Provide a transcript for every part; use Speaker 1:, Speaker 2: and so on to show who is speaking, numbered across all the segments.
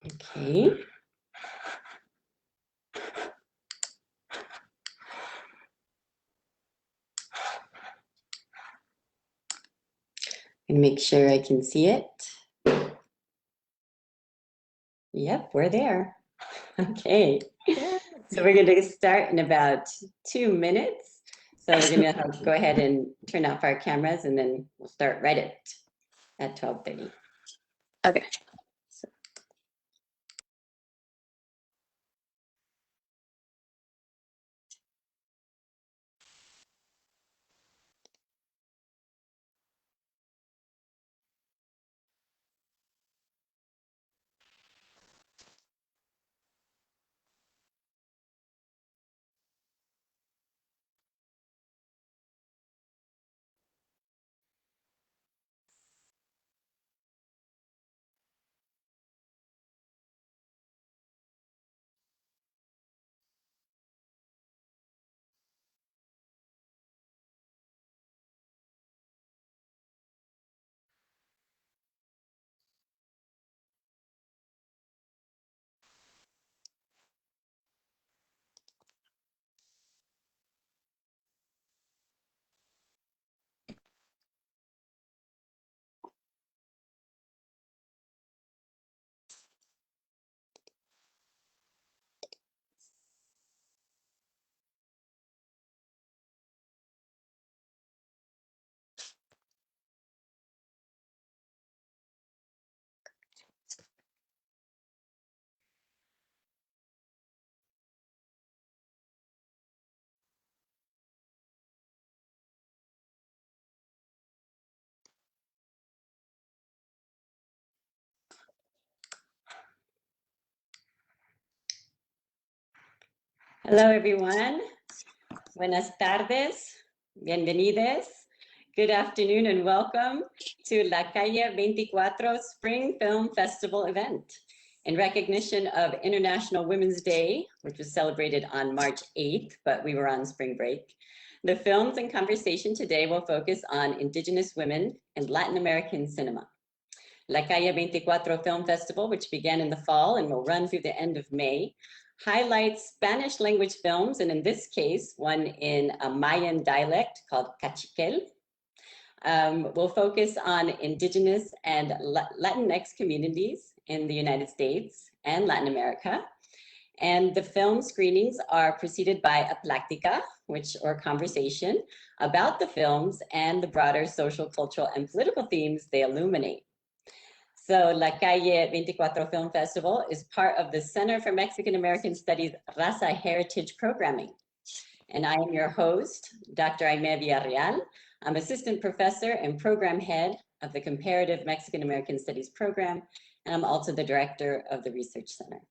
Speaker 1: Okay. And make sure I can see it. Yep, we're there. Okay. So we're going to start in about 2 minutes. So we're going to go ahead and turn off our cameras, and then we'll start right at 12:30.
Speaker 2: Okay.
Speaker 1: Hello, everyone. Buenas tardes. Bienvenidos. Good afternoon and welcome to La Calle 24 Spring Film Festival event. In recognition of International Women's Day, which was celebrated on March 8th, but we were on spring break, the films and conversation today will focus on Indigenous women and Latin American cinema. La Calle 24 Film Festival, which began in the fall and will run through the end of May, highlights Spanish language films, and in this case, one in a Mayan dialect called Cachiquel. We'll focus on Indigenous and Latinx communities in the United States and Latin America. And the film screenings are preceded by a plática, or conversation about the films and the broader social, cultural, and political themes they illuminate. So La Calle 24 Film Festival is part of the Center for Mexican American Studies Raza Heritage Programming. And I am your host, Dr. Aimee Villarreal. I'm assistant professor and program head of the Comparative Mexican American Studies program, and I'm also the director of the Research Center.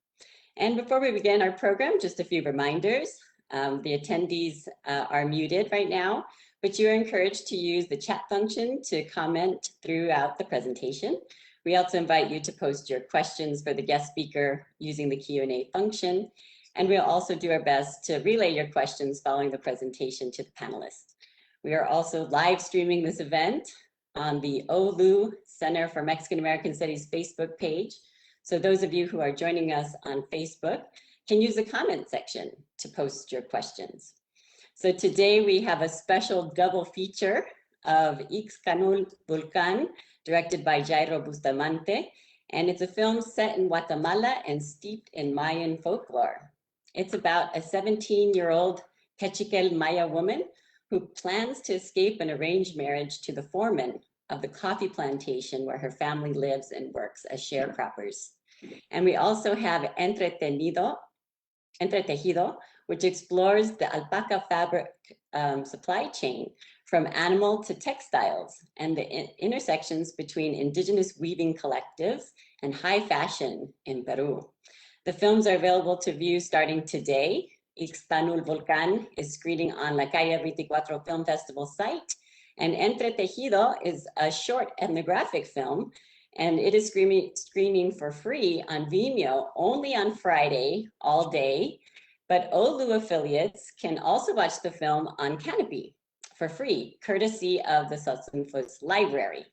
Speaker 1: And before we begin our program, just a few reminders. The attendees are muted right now, but you're encouraged to use the chat function to comment throughout the presentation. We also invite you to post your questions for the guest speaker using the Q&A function. And we'll also do our best to relay your questions following the presentation to the panelists. We are also live streaming this event on the OLU Center for Mexican American Studies Facebook page. So those of you who are joining us on Facebook can use the comment section to post your questions. So today we have a special double feature of Ixcanul, Volcán, directed by Jairo Bustamante, and it's a film set in Guatemala and steeped in Mayan folklore. It's about a 17-year-old Cachiquel Maya woman who plans to escape an arranged marriage to the foreman of the coffee plantation where her family lives and works as sharecroppers. And we also have Entretejido, which explores the alpaca fabric supply chain from animal to textiles and the intersections between indigenous weaving collectives and high fashion in Peru. The films are available to view starting today. Ixcanul Volcán is screening on La Calle 24 Film Festival site, and Entretejido is a short ethnographic film, and it is screening for free on Vimeo only on Friday all day, but OLU affiliates can also watch the film on Canopy for free, courtesy of the Sotsunfos Library.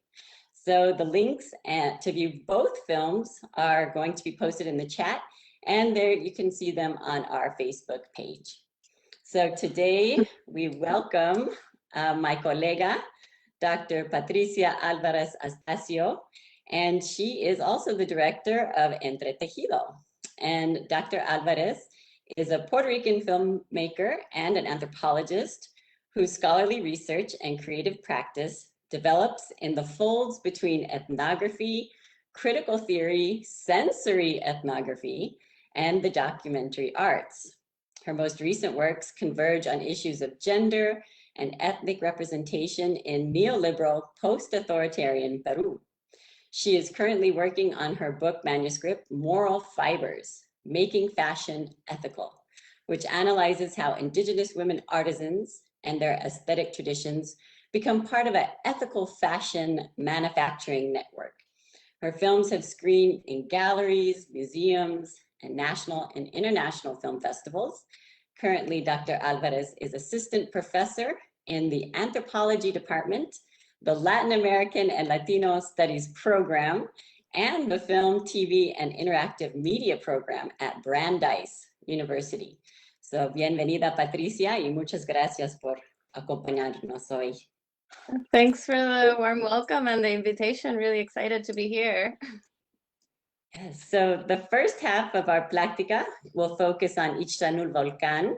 Speaker 1: So the links to view both films are going to be posted in the chat, and there you can see them on our Facebook page. So today we welcome my colega, Dr. Patricia Alvarez Astacio, and she is also the director of Entretejido. And Dr. Alvarez is a Puerto Rican filmmaker and an anthropologist whose scholarly research and creative practice develops in the folds between ethnography, critical theory, sensory ethnography, and the documentary arts. Her most recent works converge on issues of gender and ethnic representation in neoliberal, post-authoritarian Peru. She is currently working on her book manuscript, Moral Fibers, Making Fashion Ethical, which analyzes how Indigenous women artisans and their aesthetic traditions become part of an ethical fashion manufacturing network. Her films have screened in galleries, museums, and national and international film festivals. Currently, Dr. Alvarez is assistant professor in the anthropology department, the Latin American and Latino Studies program, and the film, TV, and interactive media program at Brandeis University. So, bienvenida, Patricia, y muchas gracias por acompañarnos hoy.
Speaker 2: Thanks for the warm welcome and the invitation. Really excited to be here.
Speaker 1: Yes, so the first half of our plática will focus on Ixcanul Volcán,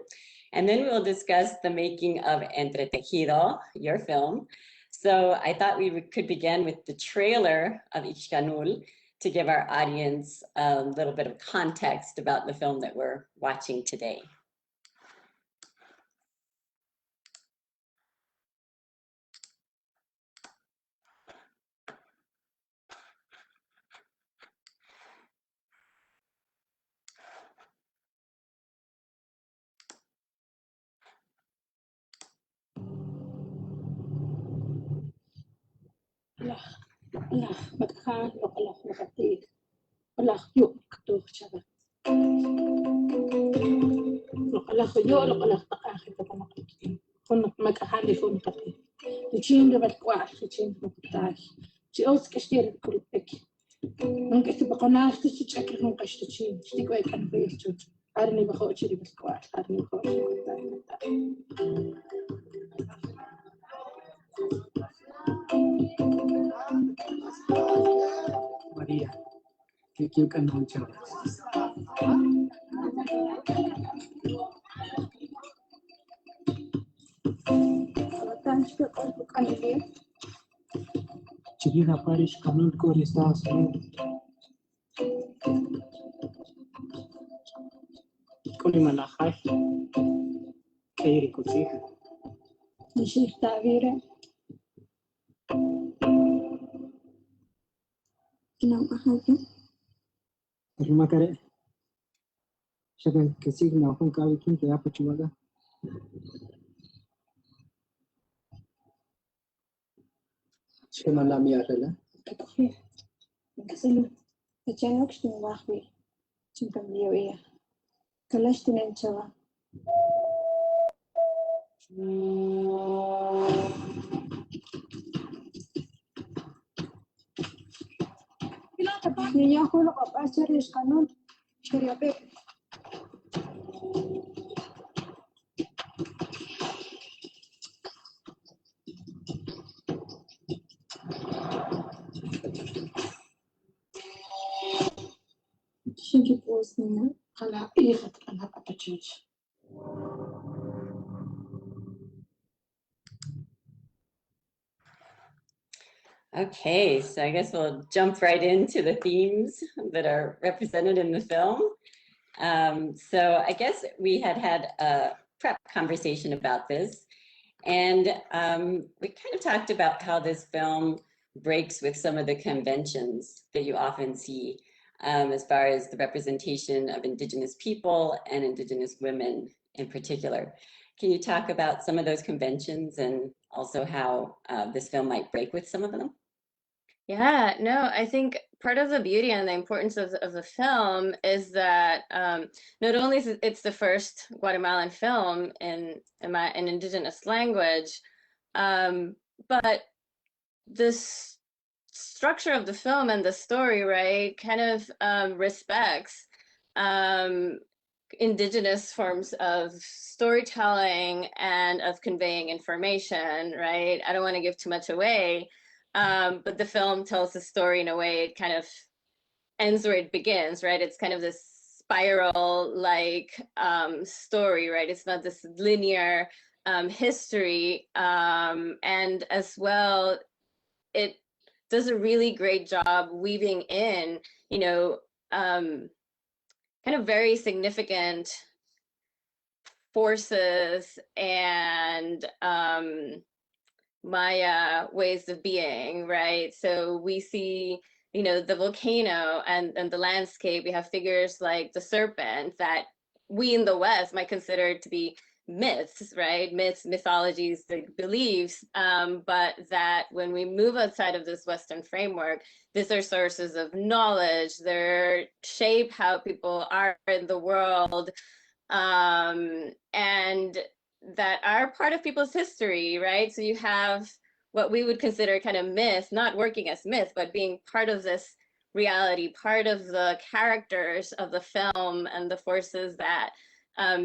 Speaker 1: and then we'll discuss the making of Entretejido, your film. So I thought we could begin with the trailer of Ixcanul to give our audience a little bit of context about the film that we're watching today.
Speaker 3: Allah magkaan lo Allah makatig Allah yuk katuh siya lo Allah yo lo Allah takah kita makati kun magkahali kun kati Tichin de batwa tichin muktaj ti os kashtir kulpek nung kasi bakonas kasi chakir nung kashtichin stikwa ikan bestu arni bakho chiri batwa arni bakho
Speaker 4: Maria, que you can launch out. Chiquita Parish, Canul Coristas, Colimalajai, Kairi Kusi.
Speaker 3: Nishita vira
Speaker 4: Rimakare, Shagan Kasig, Nahun Kavikin, the Apachuaga. Shimalami Arela.
Speaker 3: Kasulu Kachanok Wahwi Chimpamia Kalashtin and Chava Niya Holo of Asheris Canon Chiriape She was Kala Ehat and Hapa Church.
Speaker 1: Okay, so I guess we'll jump right into the themes that are represented in the film. So I guess we had a prep conversation about this, and we kind of talked about how this film breaks with some of the conventions that you often see as far as the representation of Indigenous people and Indigenous women in particular. Can you talk about some of those conventions and also how this film might break with some of them?
Speaker 2: Yeah, no, I think part of the beauty and the importance of the film is that not only is it's the first Guatemalan film in Indigenous language, but this structure of the film and the story, right, kind of respects indigenous forms of storytelling and of conveying information, right? I don't want to give too much away, but the film tells the story in a way it kind of ends where it begins, right? It's kind of this spiral-like story, right? It's not this linear history, and as well, it does a really great job weaving in, you know, kind of very significant forces and Maya ways of being, right? So we see, you know, the volcano and the landscape. We have figures like the serpent that we in the West might consider to be myths, right? Myths, mythologies, the beliefs, but that when we move outside of this Western framework, these are sources of knowledge. They shape how people are in the world, and that are part of people's history, right? So you have what we would consider kind of myth, not working as myth, but being part of this reality, part of the characters of the film and the forces that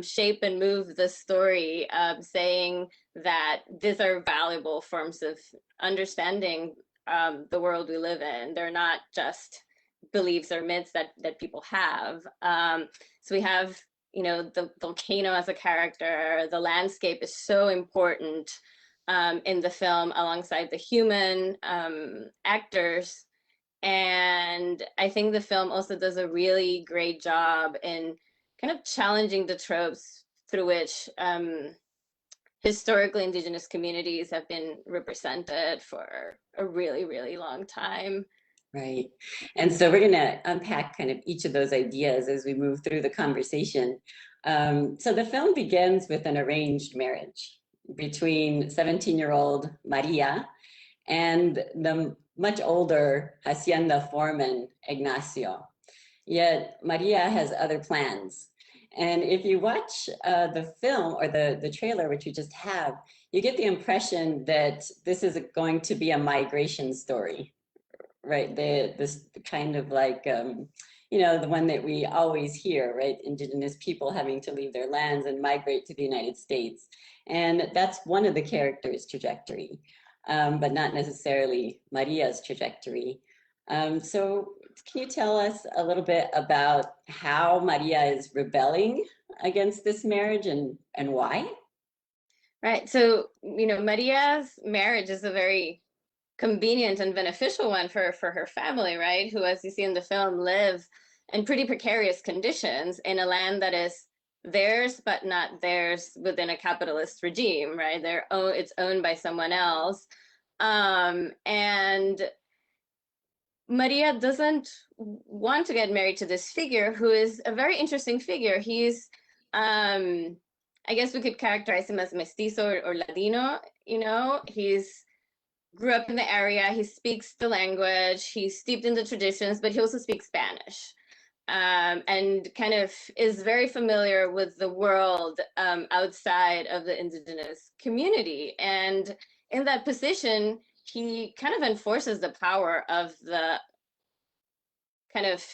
Speaker 2: shape and move the story, saying that these are valuable forms of understanding the world we live in. They're not just beliefs or myths that people have. So we have, you know, the volcano as a character. The landscape is so important in the film alongside the human actors. And I think the film also does a really great job in kind of challenging the tropes through which historically indigenous communities have been represented for a really, really long time.
Speaker 1: Right. And so we're going to unpack kind of each of those ideas as we move through the conversation. So the film begins with an arranged marriage between 17-year-old Maria and the much older hacienda foreman Ignacio. Yet Maria has other plans. And if you watch the film or the trailer, which you just have, you get the impression that this is going to be a migration story. Right, this kind of like, you know, the one that we always hear, right? Indigenous people having to leave their lands and migrate to the United States. And that's one of the characters' trajectory, but not necessarily Maria's trajectory. So can you tell us a little bit about how Maria is rebelling against this marriage and why?
Speaker 2: Right, so, you know, Maria's marriage is a very convenient and beneficial one for her family, right? Who, as you see in the film, live in pretty precarious conditions in a land that is theirs, but not theirs within a capitalist regime, right? It's owned by someone else. And Maria doesn't want to get married to this figure who is a very interesting figure. He's, I guess we could characterize him as mestizo or Ladino, you know? He's grew up in the area, he speaks the language, he's steeped in the traditions, but he also speaks Spanish, and kind of is very familiar with the world outside of the indigenous community. And in that position, he kind of enforces the power of the kind of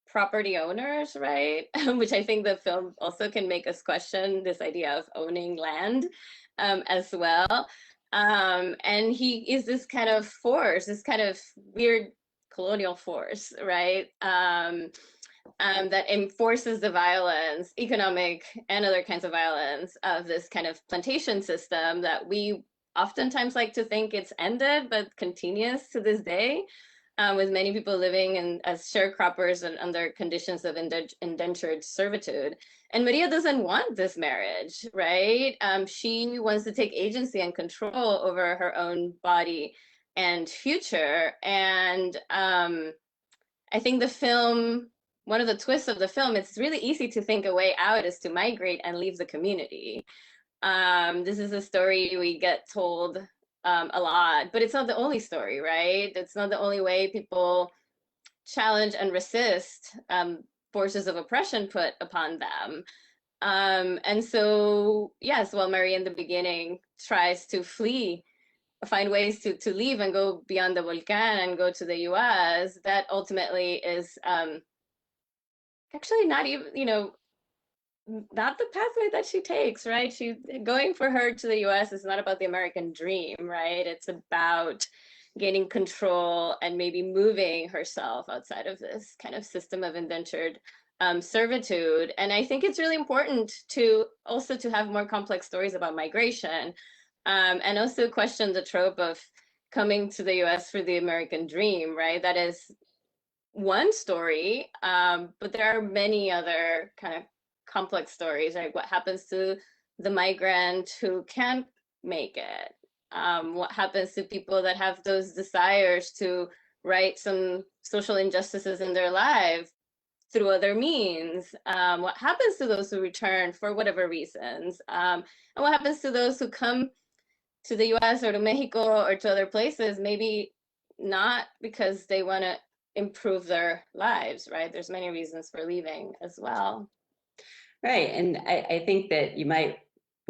Speaker 2: property owners, right? Which I think the film also can make us question this idea of owning land as well. And he is this kind of force, this kind of weird colonial force, right? That enforces the violence, economic and other kinds of violence of this kind of plantation system that we oftentimes like to think it's ended, but continues to this day, with many people living as sharecroppers and under conditions of indentured servitude. And Maria doesn't want this marriage, right? She wants to take agency and control over her own body and future. And I think the film, one of the twists of the film, it's really easy to think a way out is to migrate and leave the community. This is a story we get told a lot, but it's not the only story, right? It's not the only way people challenge and resist forces of oppression put upon them. And so, yes, while Maria in the beginning tries to flee find ways to leave and go beyond the Volcán and go to the US, that ultimately is actually not even, not the pathway that she takes, right? Going for her to the US is not about the American dream, right? It's about gaining control and maybe moving herself outside of this kind of system of indentured servitude. And I think it's really important to also to have more complex stories about migration, and also question the trope of coming to the US for the American dream, right? That is one story, but there are many other kind of complex stories, right? What happens to the migrant who can't make it? What happens to people that have those desires to right some social injustices in their lives through other means? What happens to those who return for whatever reasons? And what happens to those who come to the US or to Mexico or to other places, maybe not because they want to improve their lives, right? There's many reasons for leaving as well.
Speaker 1: Right, and I think that you might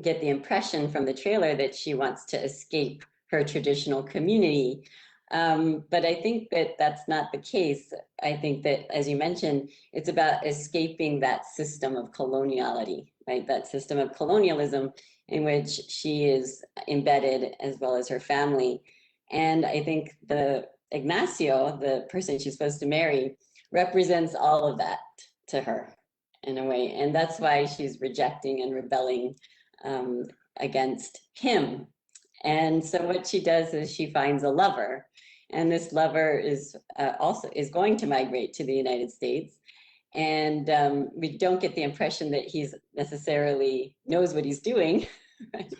Speaker 1: get the impression from the trailer that she wants to escape her traditional community. But I think that that's not the case. I think that, as you mentioned, it's about escaping that system of coloniality, right? That system of colonialism in which she is embedded, as well as her family. And I think the Ignacio, the person she's supposed to marry, represents all of that to her in a way. And that's why she's rejecting and rebelling against him. And so what she does is she finds a lover, and this lover is also going to migrate to the United States. And we don't get the impression that he's necessarily knows what he's doing, right?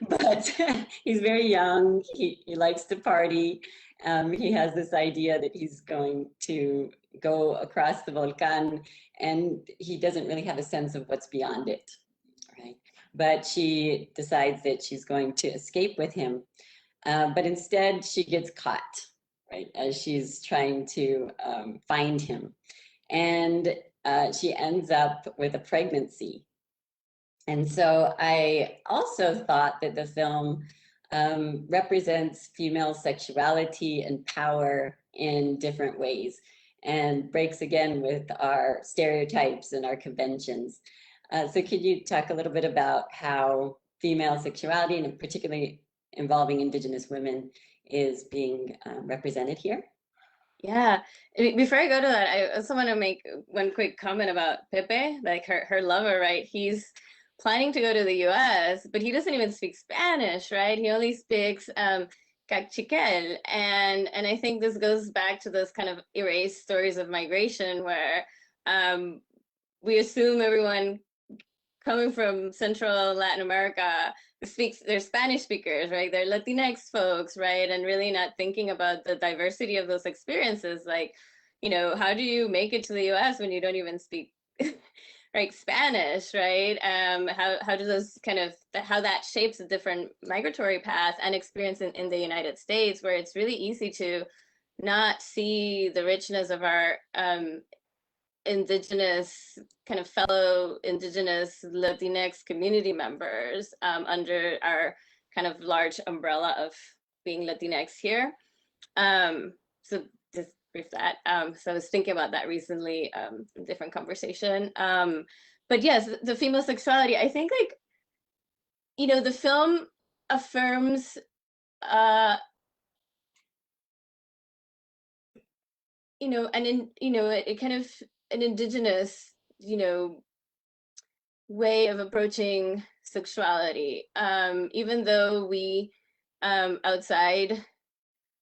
Speaker 1: But he's very young. He likes to party. He has this idea that he's going to go across the Volcán, and he doesn't really have a sense of what's beyond it, right? But she decides that she's going to escape with him, but instead she gets caught, right, as she's trying to find him. And she ends up with a pregnancy. And so I also thought that the film represents female sexuality and power in different ways, and breaks again with our stereotypes and our conventions. So could you talk a little bit about how female sexuality, and particularly involving Indigenous women, is being represented here?
Speaker 2: Yeah, before I go to that, I also want to make one quick comment about Pepe, like her lover, right? He's planning to go to the US, but he doesn't even speak Spanish, right? He only speaks Cachiquel. And I think this goes back to those kind of erased stories of migration where we assume everyone coming from Central Latin America they're Spanish speakers, right? They're Latinx folks, right? And really not thinking about the diversity of those experiences. Like, how do you make it to the US when you don't even speak right Spanish, right? How do those kind of, how that shapes a different migratory path and experience in the United States, where it's really easy to not see the richness of our Indigenous kind of fellow Indigenous Latinx community members under our kind of large umbrella of being Latinx here. So just brief that. So I was thinking about that recently, in different conversation. But yes, the female sexuality, I think, like, the film affirms it kind of an Indigenous, way of approaching sexuality, even though we, outside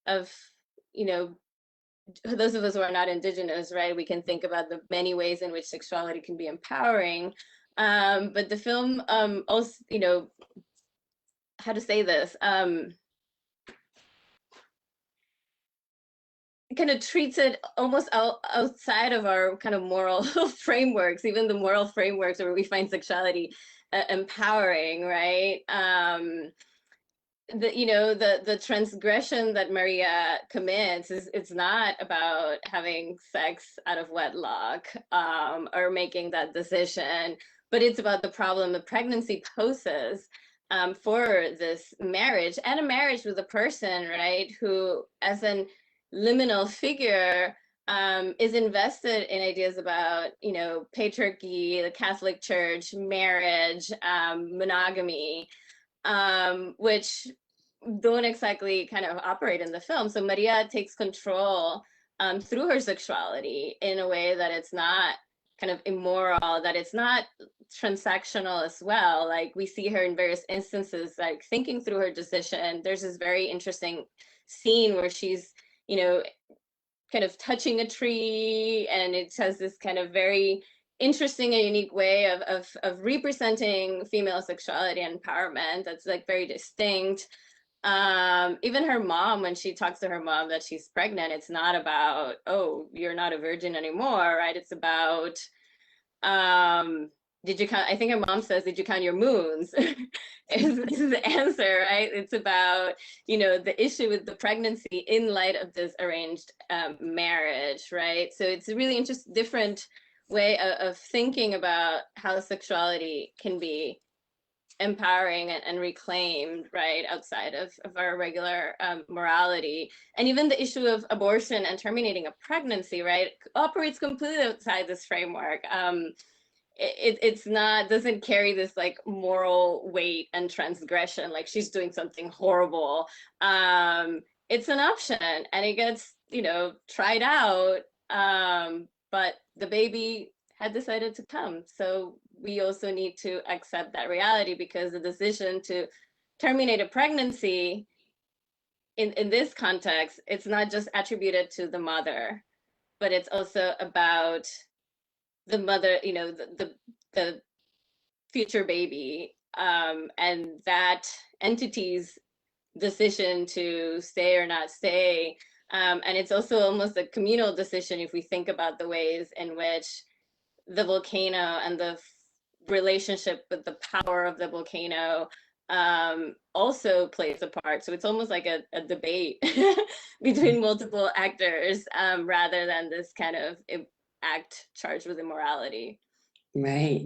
Speaker 2: of, those of us who are not Indigenous, right, we can think about the many ways in which sexuality can be empowering. But the film also, how to say this, kind of treats it almost outside of our kind of moral frameworks, even the moral frameworks where we find sexuality empowering, right? The transgression that Maria commits it's not about having sex out of wedlock or making that decision, but it's about the problem the pregnancy poses for this marriage, and a marriage with a person, right, who as an liminal figure is invested in ideas about, you know, patriarchy, the Catholic Church, marriage, monogamy, which don't exactly kind of operate in the film. So Maria takes control through her sexuality in a way that it's not kind of immoral, that it's not transactional as well. Like we see her in various instances, like thinking through her decision. There's this very interesting scene where she's, you know, kind of touching a tree, and it has this kind of very interesting and unique way of representing female sexuality and empowerment that's like very distinct. Even her mom, when she talks to her mom that she's pregnant, it's not about, oh, you're not a virgin anymore, right? It's about, did you count, I think her mom says, did you count your moons? is the answer, right? It's about, you know, the issue with the pregnancy in light of this arranged marriage, right? So it's a really interesting, different way of thinking about how sexuality can be empowering and reclaimed, right, outside of our regular morality. And even the issue of abortion and terminating a pregnancy, right, operates completely outside this framework. It's not, doesn't carry this like moral weight and transgression, like she's doing something horrible. It's an option, and it gets, you know, tried out, but the baby had decided to come. So we also need to accept that reality, because the decision to terminate a pregnancy in this context, it's not just attributed to the mother, but it's also about the mother, you know, the future baby, and that entity's decision to stay or not stay. And it's also almost a communal decision if we think about the ways in which the volcano and the relationship with the power of the volcano also plays a part. So it's almost like a debate between multiple actors, rather than this kind of act charged with immorality.
Speaker 1: Right.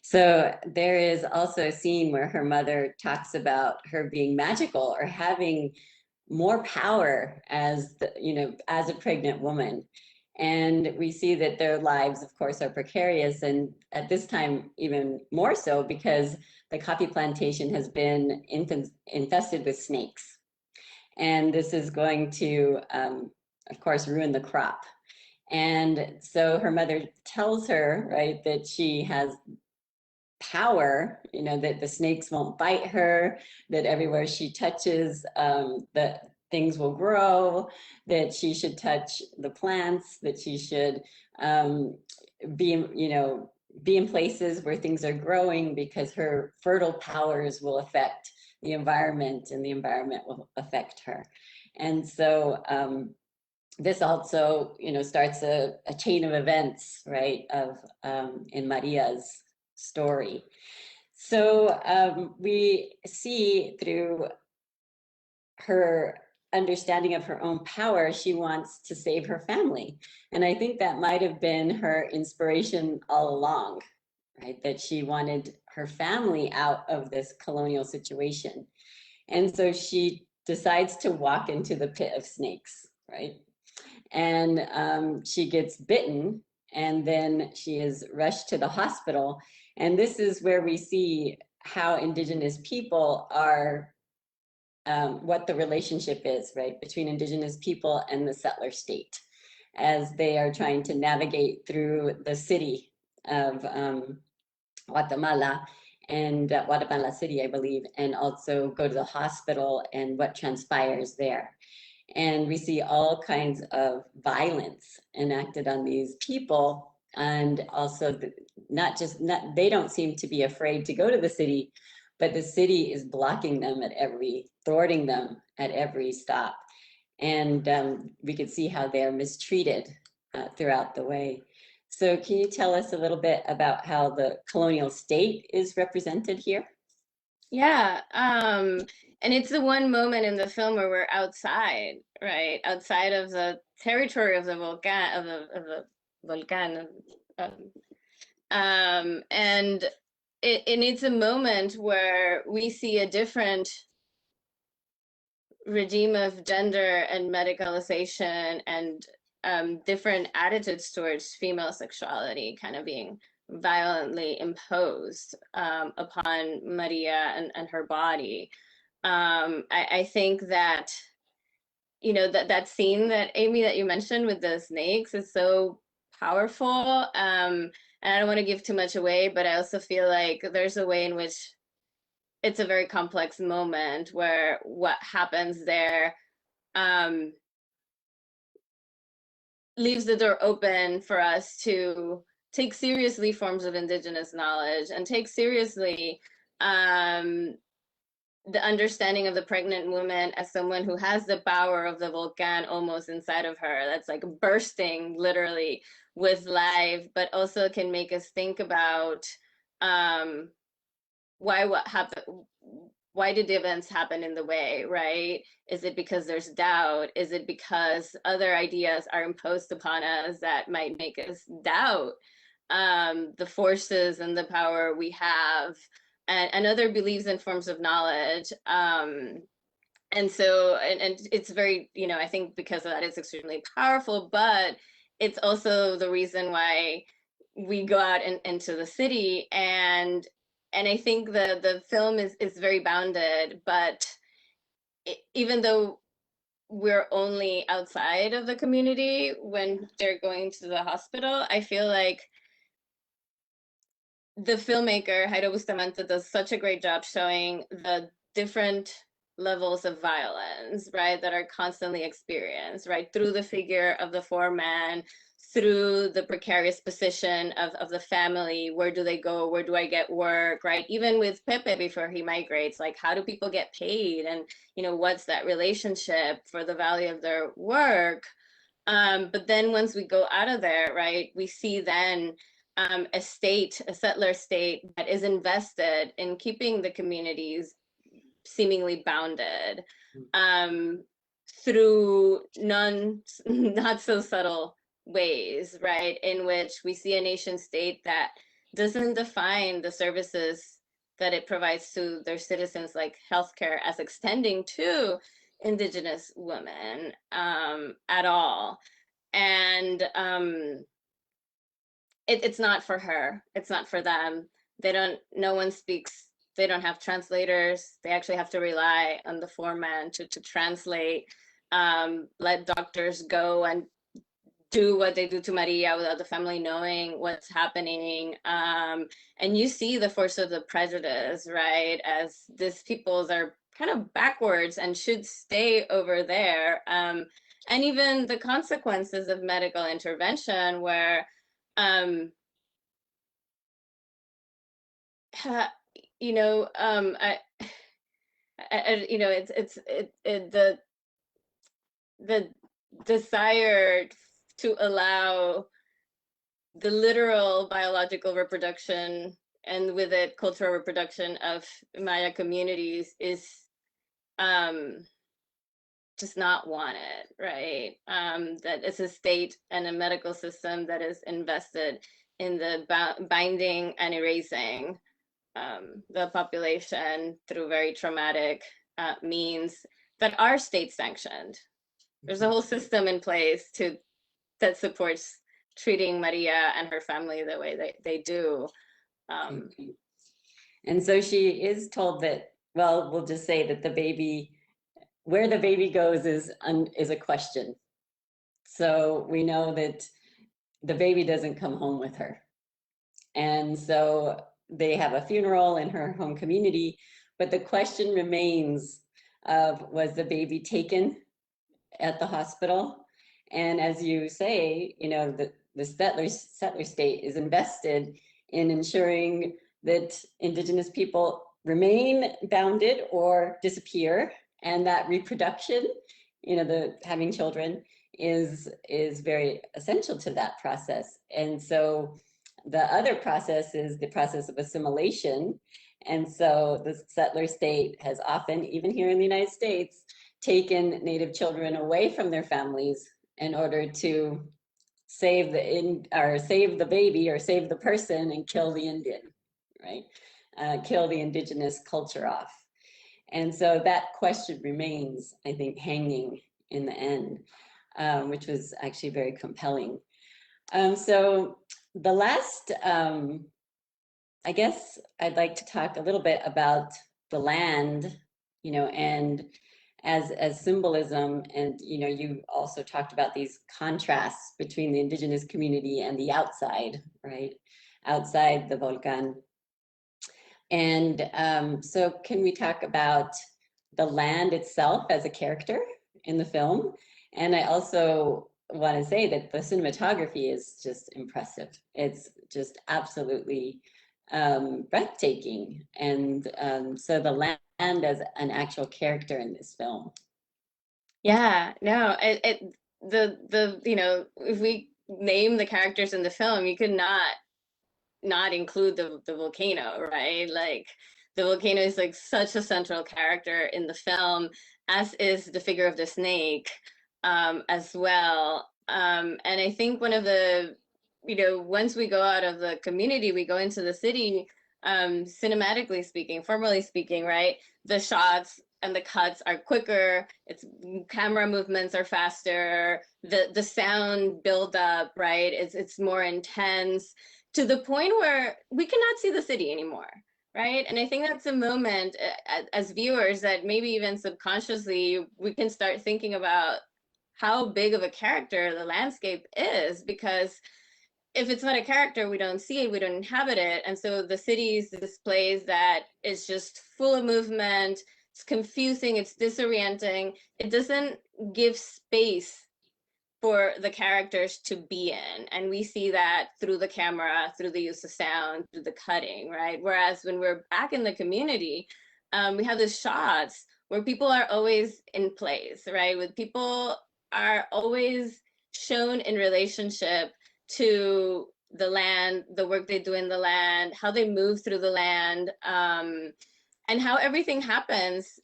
Speaker 1: So there is also a scene where her mother talks about her being magical or having more power as the, you know, as a pregnant woman. And we see that their lives, of course, are precarious, and at this time even more so, because the coffee plantation has been infested with snakes. And this is going to, of course, ruin the crop. And so her mother tells her, right, that she has power, you know, that the snakes won't bite her, that everywhere she touches, that things will grow, that she should touch the plants, that she should be, you know, be in places where things are growing, because her fertile powers will affect the environment and the environment will affect her. And so this also, you know, starts a chain of events, right, of in Maria's story. So we see through her understanding of her own power, she wants to save her family. And I think that might have been her inspiration all along, right? That she wanted her family out of this colonial situation. And so she decides to walk into the pit of snakes, right? And she gets bitten, and then she is rushed to the hospital. And this is where we see how Indigenous people are, what the relationship is, right, between Indigenous people and the settler state, as they are trying to navigate through the city of Guatemala, and Guatemala City, I believe, and also go to the hospital and what transpires there. And we see all kinds of violence enacted on these people. And also they don't seem to be afraid to go to the city, but the city is blocking them thwarting them at every stop. And we could see how they're mistreated throughout the way. So can you tell us a little bit about how the colonial state is represented here?
Speaker 2: Yeah, and it's the one moment in the film where we're outside, right? Outside of the territory of the Volcán, and it's a moment where we see a different regime of gender and medicalization and different attitudes towards female sexuality kind of being violently imposed upon Maria and her body. I think that, you know, that scene that Aimee that you mentioned with the snakes is so powerful. And I don't want to give too much away, but I also feel like there's a way in which it's a very complex moment where what happens there leaves the door open for us to take seriously forms of Indigenous knowledge and take seriously the understanding of the pregnant woman as someone who has the power of the Volcán almost inside of her, that's like bursting literally with life, but also can make us think about why did the events happen in the way, right? Is it because there's doubt? Is it because other ideas are imposed upon us that might make us doubt the forces and the power we have, and other beliefs and forms of knowledge? And so, and it's very, you know, I think because of that, it's extremely powerful, but it's also the reason why we go out into the city. And I think the film is very bounded, but even though we're only outside of the community when they're going to the hospital, I feel like the filmmaker, Jairo Bustamante, does such a great job showing the different levels of violence, right, that are constantly experienced, right, through the figure of the foreman, through the precarious position of the family. Where do they go? Where do I get work, right? Even with Pepe before he migrates, like, how do people get paid? And, you know, what's that relationship for the value of their work? But then once we go out of there, right, we see then a settler state that is invested in keeping the communities seemingly bounded through not so subtle ways, right, in which we see a nation state that doesn't define the services that it provides to their citizens, like healthcare, as extending to Indigenous women at all. And it's not for her, it's not for them. No one speaks, they don't have translators. They actually have to rely on the foreman to translate, let doctors go and do what they do to Maria without the family knowing what's happening. And you see the force of the prejudice, right? As these peoples are kind of backwards and should stay over there. And even the consequences of medical intervention where, you know, you know, the desire to allow the literal biological reproduction and with it cultural reproduction of Maya communities is just not wanted, right? That it's a state and a medical system that is invested in the binding and erasing the population through very traumatic means that are state sanctioned. There's a whole system in place that supports treating Maria and her family the way they do.
Speaker 1: And so she is told that, well, we'll just say that the baby, where the baby goes is a question. So we know that the baby doesn't come home with her. And so they have a funeral in her home community, but the question remains of, was the baby taken at the hospital? And as you say, you know, the settler state is invested in ensuring that Indigenous people remain bounded or disappear, and that reproduction, you know, having children is very essential to that process. And so the other process is the process of assimilation. And so the settler state has often, even here in the United States, taken Native children away from their families in order to save the baby or save the person and kill the Indian, right? kill the indigenous culture off? And so that question remains, I think, hanging in the end, which was actually very compelling. So the last, I guess I'd like to talk a little bit about the land, and as symbolism, and you also talked about these contrasts between the indigenous community and the outside, right? Outside the Volcán. And so can we talk about the land itself as a character in the film? And I also want to say that the cinematography is just impressive. It's just absolutely breathtaking. And so the land as an actual character in this film.
Speaker 2: Yeah, no, if we name the characters in the film, you could not include the volcano, right? Like the volcano is like such a central character in the film, as is the figure of the snake as well. And I think one of the, once we go out of the community, we go into the city, cinematically speaking, formally speaking, right? The shots and the cuts are quicker. It's camera movements are faster. The sound build up, right? It's more intense, to the point where we cannot see the city anymore, right? And I think that's a moment as viewers that maybe even subconsciously we can start thinking about how big of a character the landscape is, because if it's not a character, we don't see it, we don't inhabit it. And so the city is this place that is just full of movement, it's confusing, it's disorienting, it doesn't give space for the characters to be in. And we see that through the camera, through the use of sound, through the cutting, right? Whereas when we're back in the community, we have these shots where people are always in place, right? With people are always shown in relationship to the land, the work they do in the land, how they move through the land, and how everything happens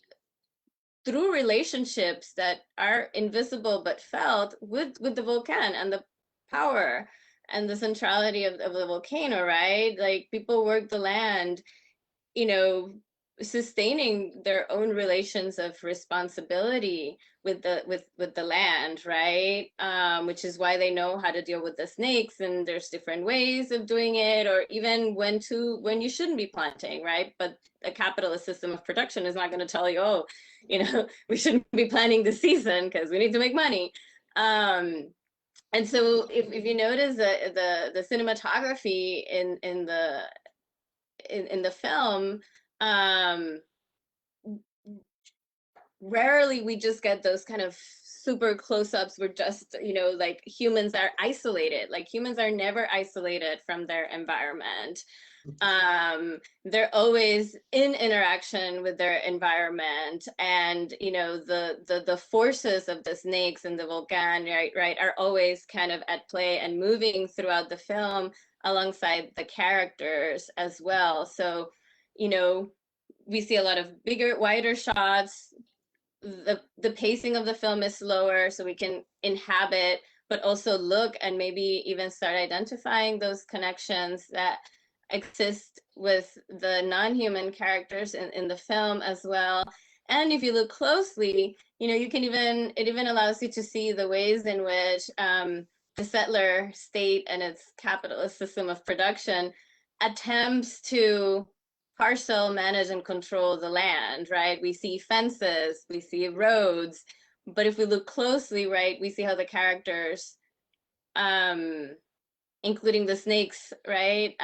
Speaker 2: through relationships that are invisible but felt with the Volcán and the power and the centrality of the volcano, right? Like people work the land, sustaining their own relations of responsibility with the land, right? Which is why they know how to deal with the snakes, and there's different ways of doing it, or even when you shouldn't be planting, right? But a capitalist system of production is not going to tell you, oh, we shouldn't be planting this season because we need to make money. And so if you notice the cinematography in the film, rarely we just get those kind of super close-ups where just like humans are isolated. Like humans are never isolated from their environment. They're always in interaction with their environment, and the forces of the snakes and the Volcán, right, are always kind of at play and moving throughout the film alongside the characters as well. So we see a lot of bigger, wider shots. The pacing of the film is slower, so we can inhabit, but also look and maybe even start identifying those connections that exist with the non-human characters in the film as well. And if you look closely, it even allows you to see the ways in which the settler state and its capitalist system of production attempts to parcel, manage, and control the land, right? We see fences, we see roads, but if we look closely, right, we see how the characters, including the snakes, right,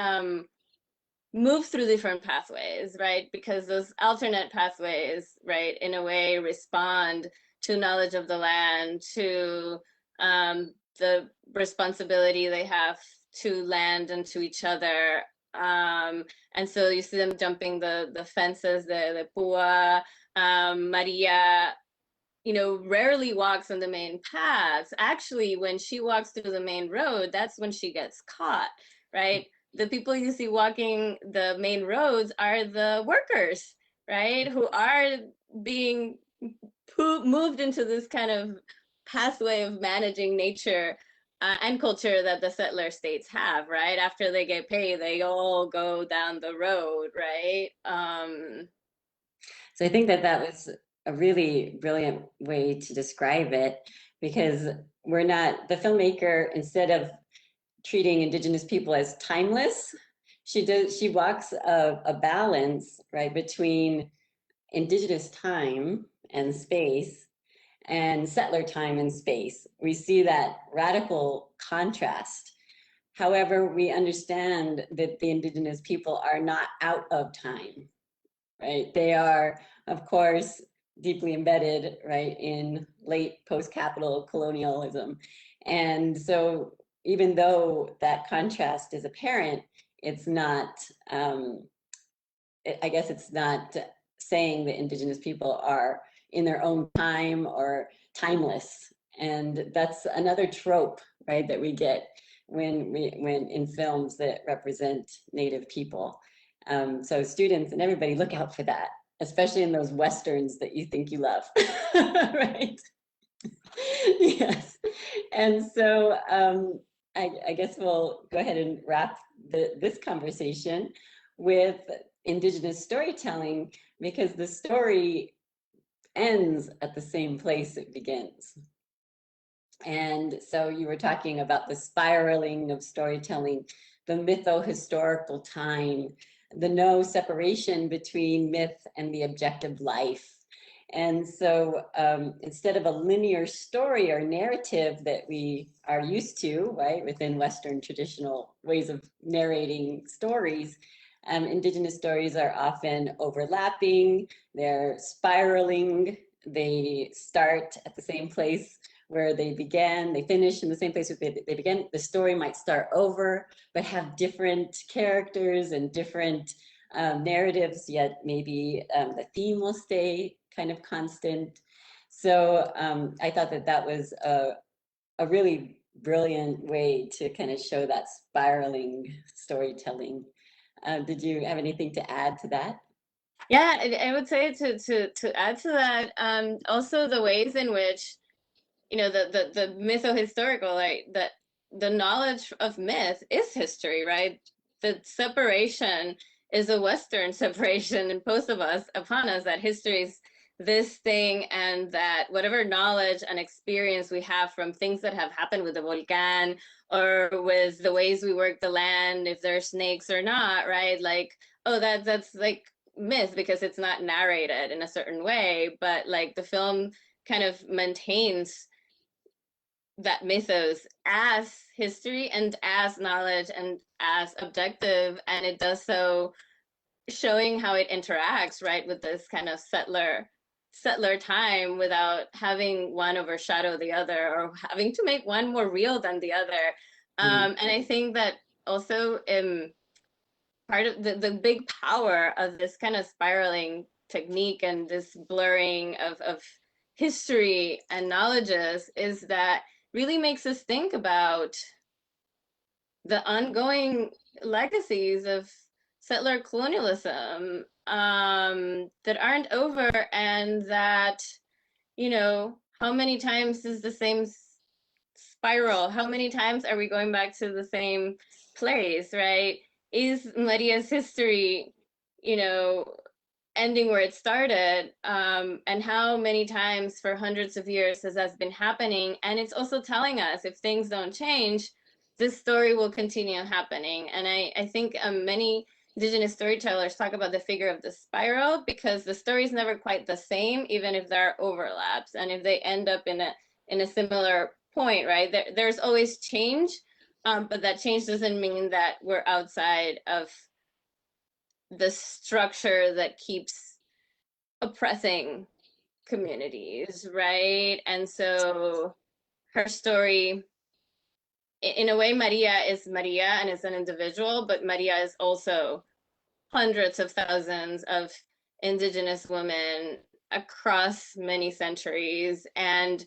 Speaker 2: move through different pathways, right? Because those alternate pathways, right, in a way respond to knowledge of the land, to the responsibility they have to land and to each other. And so you see them jumping the fences, the pua. Maria, rarely walks on the main paths. Actually, when she walks through the main road, that's when she gets caught, right? The people you see walking the main roads are the workers, right? Who are being moved into this kind of pathway of managing nature and culture that the settler states have, right? After they get paid, they all go down the road, right?
Speaker 1: So I think that that was a really brilliant way to describe it, because we're not, the filmmaker, instead of treating Indigenous people as timeless, she walks a balance, right, between Indigenous time and space and settler time and space. We see that radical contrast. However, we understand that the Indigenous people are not out of time, right? They are, of course, deeply embedded, right, in late post-capital colonialism. And so even though that contrast is apparent, it's not, I guess it's not saying that Indigenous people are in their own time or timeless. And that's another trope, right, that we get when in films that represent Native people. So students and everybody, look out for that, especially in those Westerns that you think you love, right? Yes. And so I guess we'll go ahead and wrap this conversation with Indigenous storytelling, because the story ends at the same place it begins. And so you were talking about the spiraling of storytelling, the mytho-historical time, the no separation between myth and the objective life. And so instead of a linear story or narrative that we are used to, right, within Western traditional ways of narrating stories, Indigenous stories are often overlapping, they're spiraling, they start at the same place where they began, they finish in the same place where they began. The story might start over, but have different characters and different narratives, yet maybe the theme will stay kind of constant. So I thought that that was a really brilliant way to kind of show that spiraling storytelling. Did you have anything to add to that?
Speaker 2: Yeah, I would say to add to that, also the ways in which, you know, the mytho-historical, right, that the knowledge of myth is history, right? The separation is a Western separation imposed upon us, that history is this thing, and that whatever knowledge and experience we have from things that have happened with the Volcán, or with the ways we work the land, if there are snakes or not, right? Like, oh, that's like myth because it's not narrated in a certain way, but like the film kind of maintains that mythos as history and as knowledge and as objective, and it does so showing how it interacts, right, with this kind of settler time, without having one overshadow the other or having to make one more real than the other. And I think that also part of the big power of this kind of spiraling technique and this blurring of history and knowledges is that really makes us think about the ongoing legacies of settler colonialism that aren't over, and that, you know, how many times is the same spiral? How many times are we going back to the same place, right? Is Maria's history, you know, ending where it started? And how many times for hundreds of years has that been happening? And it's also telling us, if things don't change, this story will continue happening. And I think many Indigenous storytellers talk about the figure of the spiral, because the story is never quite the same, even if there are overlaps, and if they end up in a similar point, right? There's always change, but that change doesn't mean that we're outside of the structure that keeps oppressing communities, right? And so her story, in a way, Maria is Maria and is an individual, but Maria is also hundreds of thousands of Indigenous women across many centuries. And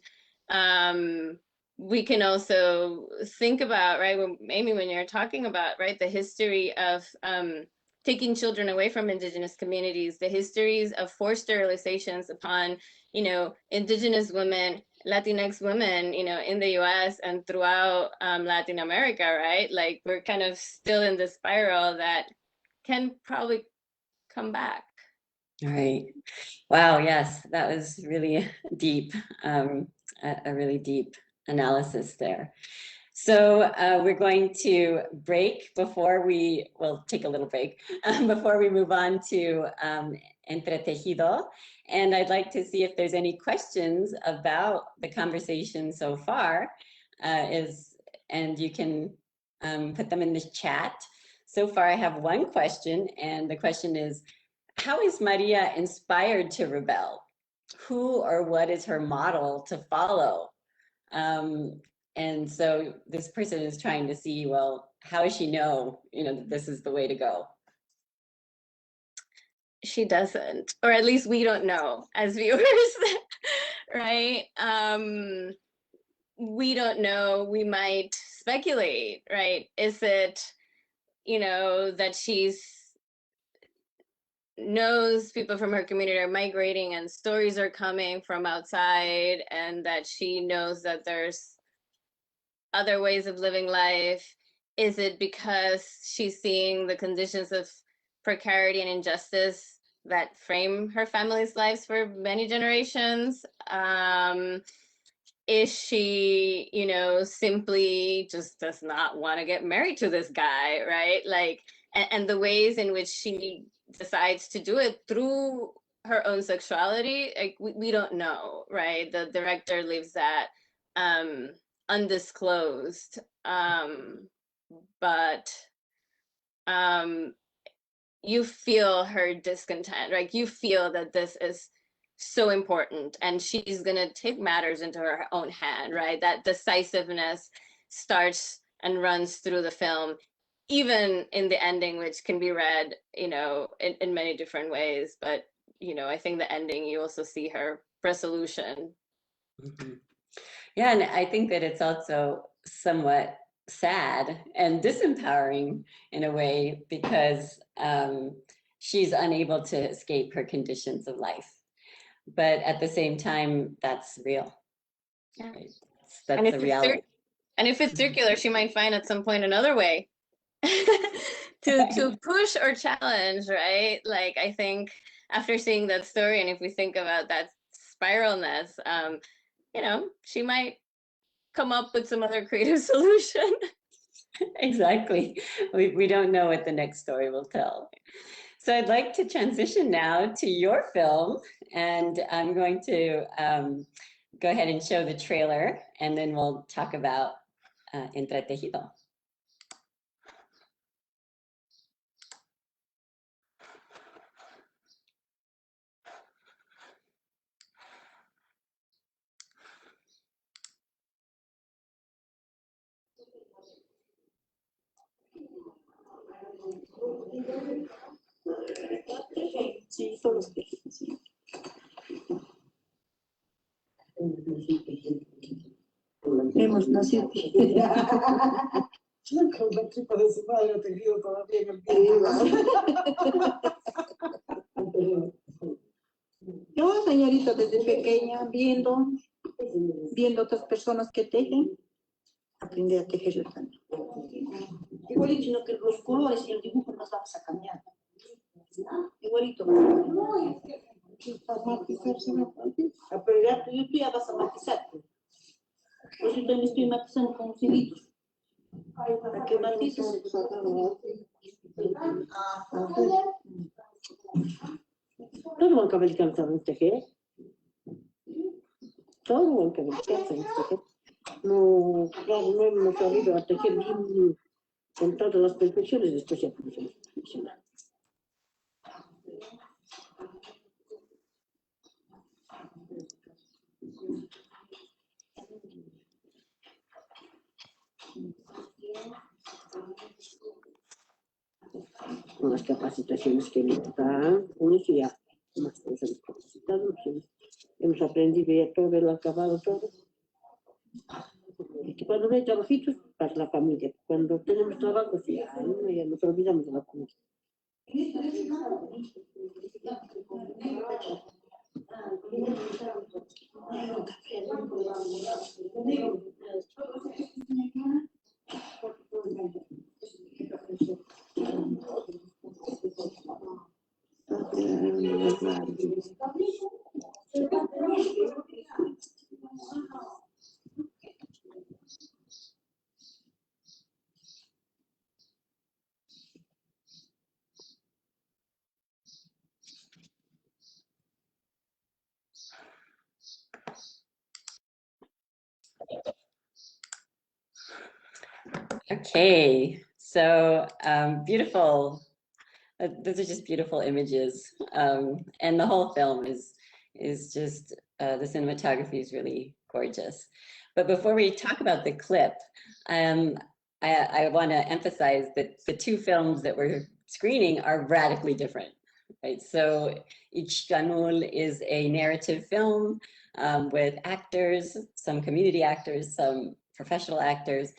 Speaker 2: we can also think about, right, Aimee, when you're talking about, right, the history of taking children away from Indigenous communities, the histories of forced sterilizations upon, you know, Indigenous women Latinx women, you know, in the US and throughout Latin America, right? Like we're kind of still in this spiral that can probably come back.
Speaker 1: All right. Wow, yes, that was really deep, a really deep analysis there. So we're going to break before we'll take a little break before we move on to Entretejido. And I'd like to see if there's any questions about the conversation so far, and you can put them in the chat. So far, I have one question, and the question is, how is Maria inspired to rebel? Who or what is her model to follow? And so this person is trying to see, well, how does she know, that this is the way to go?
Speaker 2: She doesn't, or at least we don't know as viewers, right? We don't know. We might speculate, right? Is it, that she's knows people from her community are migrating and stories are coming from outside, and that she knows that there's other ways of living life? Is it because she's seeing the conditions of precarity and injustice that frame her family's lives for many generations? Is she, simply just does not want to get married to this guy, right? Like, and the ways in which she decides to do it through her own sexuality, like we don't know, right? The director leaves that undisclosed, but you feel her discontent, right? You feel that this is so important and she's gonna take matters into her own hand, right? That decisiveness starts and runs through the film, even in the ending, which can be read, in many different ways. But, I think the ending, you also see her resolution.
Speaker 1: Mm-hmm. Yeah, and I think that it's also somewhat sad and disempowering in a way, because she's unable to escape her conditions of life. But at the same time, that's real.
Speaker 2: Yeah.
Speaker 1: Right? That's the reality.
Speaker 2: And if it's circular, she might find at some point another way to push or challenge, right? Like, I think after seeing that story, and if we think about that spiralness, she might come up with some other creative solution.
Speaker 1: Exactly. We don't know what the next story will tell. So I'd like to transition now to your film, and I'm going to go ahead and show the trailer, and then we'll talk about Entretejido.
Speaker 3: Sí, todos. Hemos nacido. Con la tripa de su madre tejido todavía en el pie. Yo, señorita, desde pequeña, viendo otras personas que tejen, aprendí a tejer yo también. Igualito, sino que los colores y el dibujo nos vamos a cambiar. Igualito. Pero ya tú ya vas a matizar. Por eso también estoy matizando con los hilitos. ¿A qué matices? Todo van a cabello cansado en tejer. Todo van a cabello cansado en tejer. No, claro, no hemos sabido a tejer bien con todas las perfecciones de estos ya profesionales. Con las capacitaciones que nos dan, con eso ya más cosas capacitados, hemos aprendido ya todo el acabado, todo. Y que cuando no hay trabajitos, para la familia. Cuando tenemos trabajos, ya nos olvidamos de la familia.
Speaker 1: Okay, so beautiful. Those are just beautiful images, and the whole film is just the cinematography is really gorgeous. But before we talk about the clip, I want to emphasize that the two films that we're screening are radically different, right? So Ixcanul is a narrative film with actors, some community actors, some professional actors,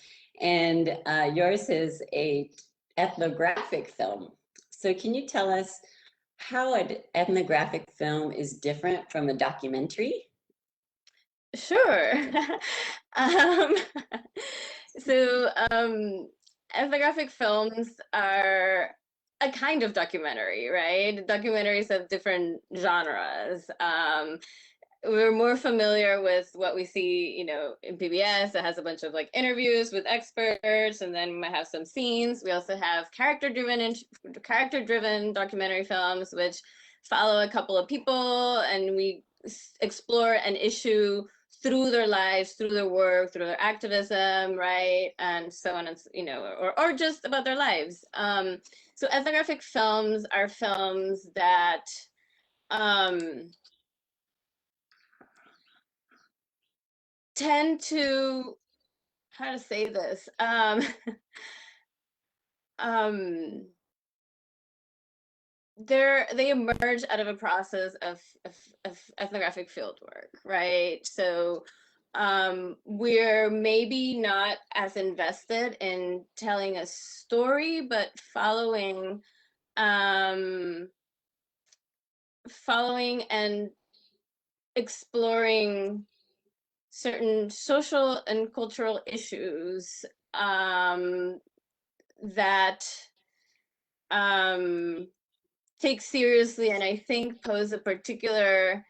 Speaker 1: and yours is a ethnographic film. So can you tell us how an ethnographic film is different from a documentary?
Speaker 2: Sure. um, ethnographic films are a kind of documentary, right? Documentaries have different genres. We're more familiar with what we see, you know, in PBS that has a bunch of like interviews with experts, and then we might have some scenes. We also have character-driven documentary films, which follow a couple of people, and we explore an issue through their lives, through their work, through their activism, right, and so on, and you know, or just about their lives. So ethnographic films are films that tend to, how to say this, they emerge out of a process of ethnographic fieldwork, right? So we're maybe not as invested in telling a story, but following and exploring certain social and cultural issues that take seriously, and I think pose a particular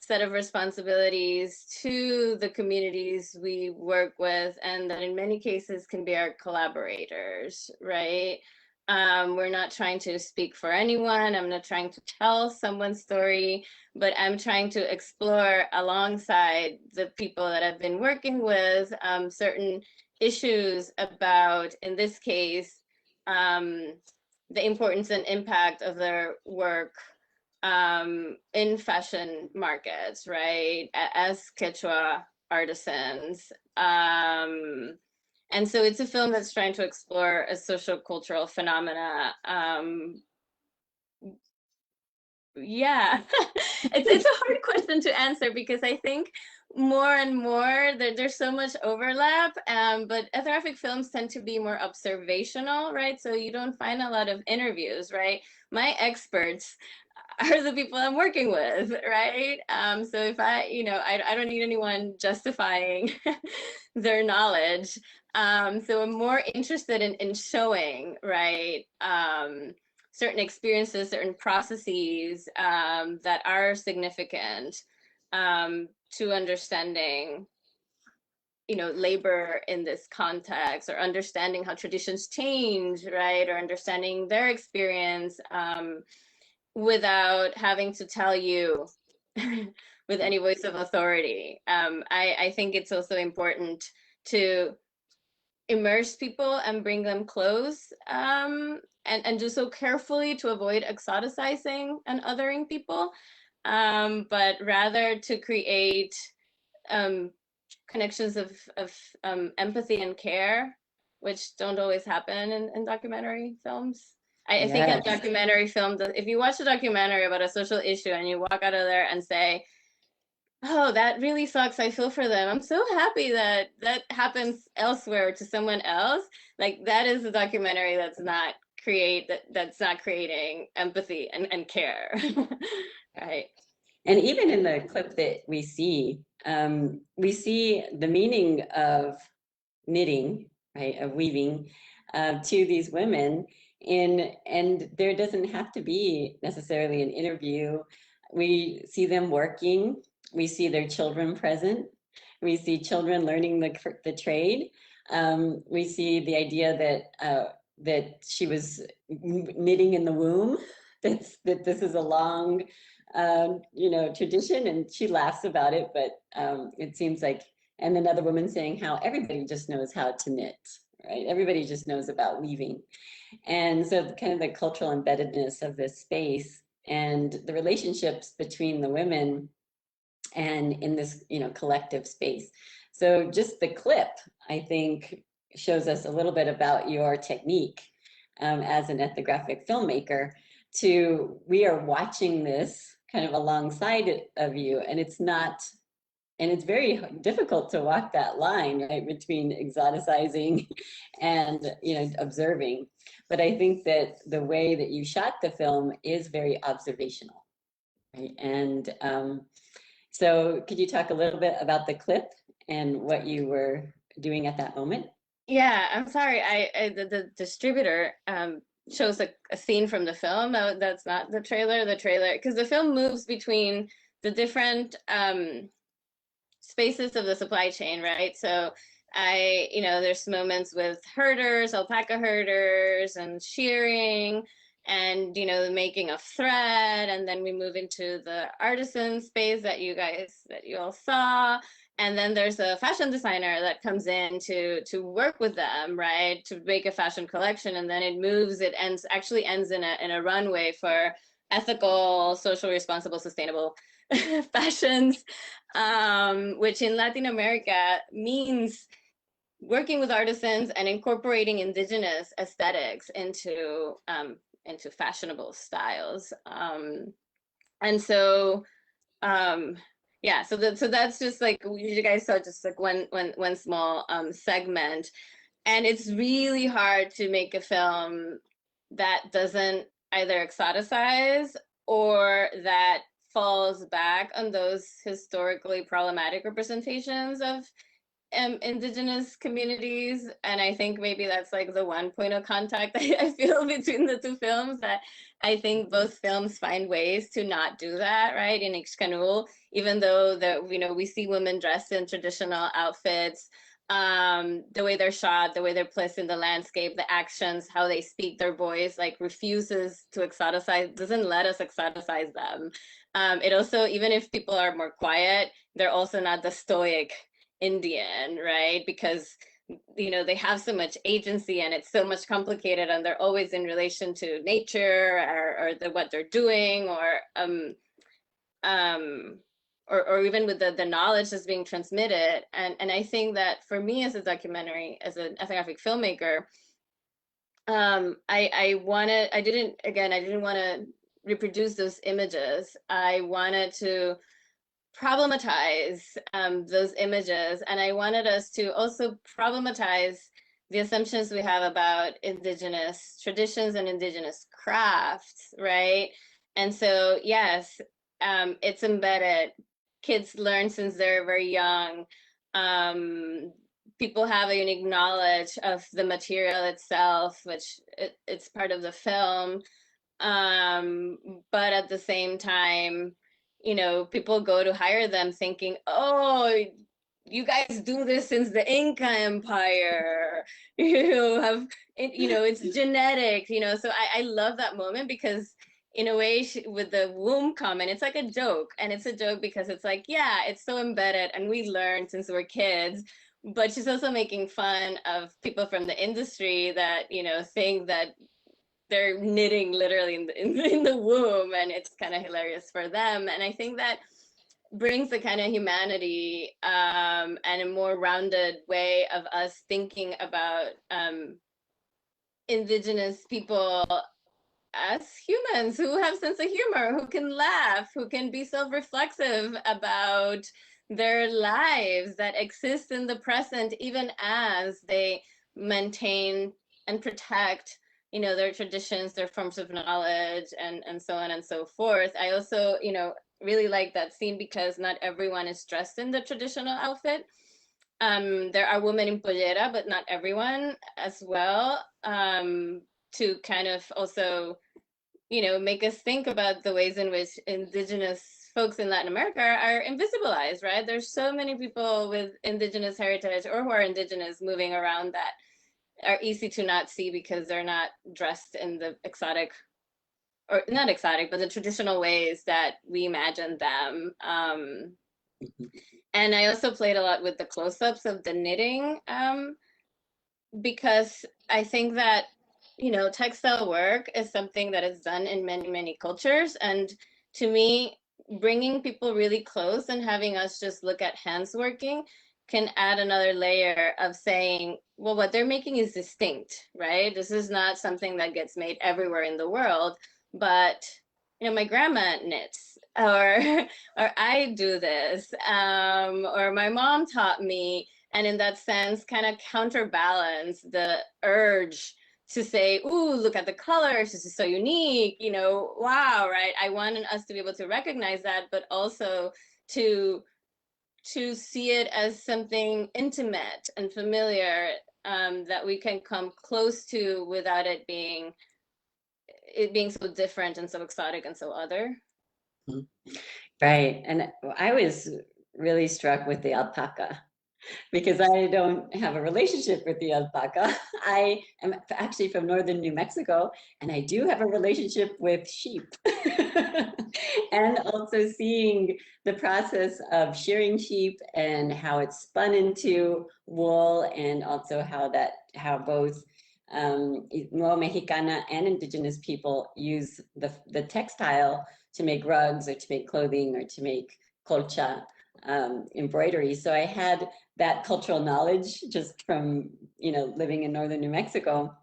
Speaker 2: set of responsibilities to the communities we work with, and that in many cases can be our collaborators, right? We're not trying to speak for anyone. I'm not trying to tell someone's story, but I'm trying to explore alongside the people that I've been working with certain issues about, in this case, the importance and impact of their work in fashion markets, right, as Quechua artisans. And so it's a film that's trying to explore a social cultural phenomena. Yeah, it's a hard question to answer because I think more and more there's so much overlap, but ethnographic films tend to be more observational, right? So you don't find a lot of interviews, right? My experts are the people I'm working with, right? So if I don't need anyone justifying their knowledge. So I'm more interested in showing, right? Certain experiences, certain processes that are significant to understanding, you know, labor in this context, or understanding how traditions change, right? Or understanding their experience without having to tell you with any voice of authority. I think it's also important to immerse people and bring them close, and do so carefully to avoid exoticizing and othering people, but rather to create connections of empathy and care, which don't always happen in documentary films. I think a documentary film, if you watch a documentary about a social issue and you walk out of there and say, oh, that really sucks, I feel for them, I'm so happy that that happens elsewhere to someone else, like that is a documentary that's not creating empathy and care. Right.
Speaker 1: And even in the clip that we see the meaning of knitting, right, of weaving to these women and there doesn't have to be necessarily an interview. We see them working, we see their children present, we see children learning the trade. We see the idea that she was knitting in the womb, that this is a long tradition, and she laughs about it, but it seems like, and another woman saying how everybody just knows how to knit, right? Everybody just knows about weaving. And so kind of the cultural embeddedness of this space and the relationships between the women and in this, collective space. So just the clip, I think, shows us a little bit about your technique as an ethnographic filmmaker. We are watching this kind of alongside of you, and it's very difficult to walk that line, right, between exoticizing and observing. But I think that the way that you shot the film is very observational, right? And so could you talk a little bit about the clip and what you were doing at that moment?
Speaker 2: Yeah, I'm sorry. The distributor shows a scene from the film. That's not the trailer. The trailer, because the film moves between the different spaces of the supply chain, right? So there's moments with herders, alpaca herders, and shearing, and making of thread, and then we move into the artisan space that you all saw, and then there's a fashion designer that comes in to work with them, right, to make a fashion collection, and then it actually ends in a runway for ethical, social, responsible, sustainable fashions, which in Latin America means working with artisans and incorporating indigenous aesthetics into fashionable styles. And so so that's just like, you guys saw just like one small segment, and it's really hard to make a film that doesn't either exoticize or that falls back on those historically problematic representations of indigenous communities. And I think maybe that's like the one point of contact I feel between the two films, that I think both films find ways to not do that, right? In Ixcanul, even though we see women dressed in traditional outfits, the way they're shot, the way they're placed in the landscape, the actions, how they speak, their voice, like refuses to exoticize, doesn't let us exoticize them. It also, even if people are more quiet, they're also not the stoic Indian, right? Because they have so much agency and it's so much complicated, and they're always in relation to nature or what they're doing, or even with the knowledge that's being transmitted. And I think that for me as an ethnographic filmmaker, I didn't want to reproduce those images. I wanted to problematize those images, and I wanted us to also problematize the assumptions we have about indigenous traditions and indigenous crafts, right? And so yes, it's embedded. Kids learn since they're very young. People have a unique knowledge of the material itself, which it's part of the film. But at the same time, people go to hire them thinking, oh, you guys do this since the Inca Empire, it's genetic, so I love that moment, because in a way, with the womb comment, it's like a joke, and it's a joke because it's like, yeah, it's so embedded and we learned since we're kids, but she's also making fun of people from the industry that, think that they're knitting literally in the womb, and it's kind of hilarious for them. And I think that brings a kind of humanity and a more rounded way of us thinking about indigenous people as humans who have sense of humor, who can laugh, who can be self-reflexive about their lives, that exist in the present, even as they maintain and protect their traditions, their forms of knowledge, and so on and so forth. I also, really like that scene because not everyone is dressed in the traditional outfit. There are women in pollera, but not everyone as well, to kind of also, you know, make us think about the ways in which Indigenous folks in Latin America are invisibilized, right? There's so many people with Indigenous heritage or who are Indigenous moving around that are easy to not see because they're not dressed in the exotic, or not exotic, but the traditional ways that we imagine them. And I also played a lot with the close-ups of the knitting, because I think that, you know, textile work is something that is done in many, many cultures. And to me, bringing people really close and having us just look at hands working can add another layer of saying, well, what they're making is distinct, right? This is not something that gets made everywhere in the world, but, you know, my grandma knits, or or I do this, or my mom taught me. And in that sense, kind of counterbalance the urge to say, ooh, look at the colors, this is so unique, you know, wow, right? I wanted us to be able to recognize that, but also to see it as something intimate and familiar, that we can come close to without it being so different and so exotic and so other.
Speaker 1: Right. And I was really struck with the alpaca, because I don't have a relationship with the alpaca. I am actually from northern New Mexico, and I do have a relationship with sheep. And also seeing the process of shearing sheep and how it's spun into wool, and also how both Nuevo Mexicana and Indigenous people use the textile to make rugs or to make clothing or to make colcha, embroidery. So I had that cultural knowledge just from, you know, living in northern New Mexico.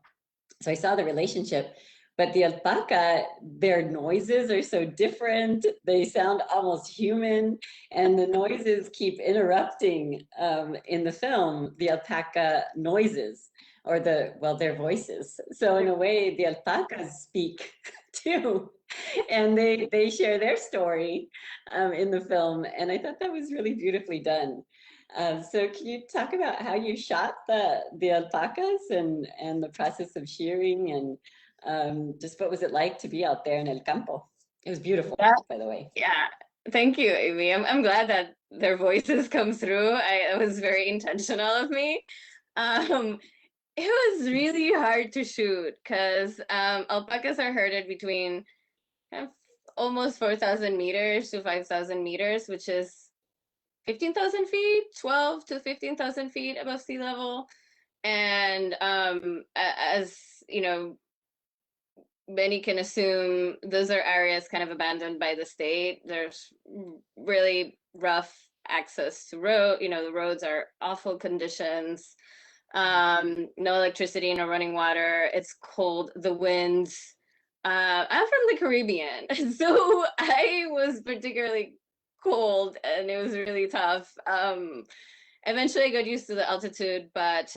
Speaker 1: So I saw the relationship. But the alpaca, their noises are so different. They sound almost human, and the noises keep interrupting in the film, the alpaca noises, or their voices. So in a way, the alpacas speak too, and they share their story in the film. And I thought that was really beautifully done. So can you talk about how you shot the alpacas and the process of shearing, and just what was it like to be out there in El Campo? It was beautiful, by the way.
Speaker 2: Yeah, thank you, Aimee. I'm glad that their voices come through. It was very intentional of me. It was really hard to shoot because alpacas are herded between kind of almost 4,000 meters to 5,000 meters, which is 15,000 feet, 12 to 15,000 feet above sea level. And as you know, many can assume, those are areas kind of abandoned by the state. There's really rough access to road, you know, the roads are awful conditions, no electricity, no running water, it's cold, the winds. I'm from the Caribbean, so I was particularly cold and it was really tough. Eventually I got used to the altitude, but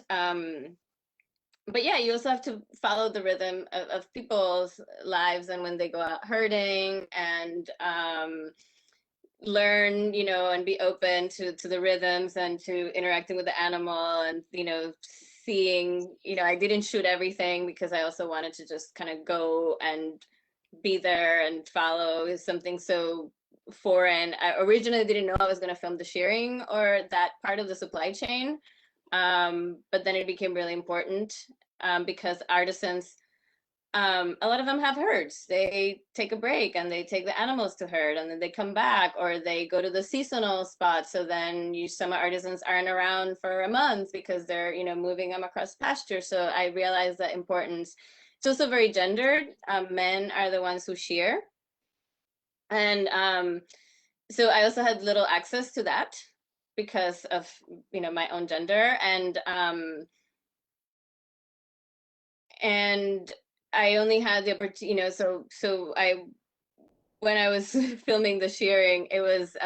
Speaker 2: yeah, you also have to follow the rhythm of people's lives and when they go out herding, and learn, you know, and be open to the rhythms and to interacting with the animal, and, you know, seeing, you know, I didn't shoot everything because I also wanted to just kind of go and be there and follow something so foreign. I originally didn't know I was going to film the shearing or that part of the supply chain. But then it became really important, because artisans, a lot of them have herds. They take a break and they take the animals to herd, and then they come back, or they go to the seasonal spots. So then some artisans aren't around for a month because they're, you know, moving them across pasture. So I realized the importance. It's also very gendered. Men are the ones who shear. And so I also had little access to that because of, you know, my own gender. And I only had the opportunity, you know, so when I was filming the shearing, it was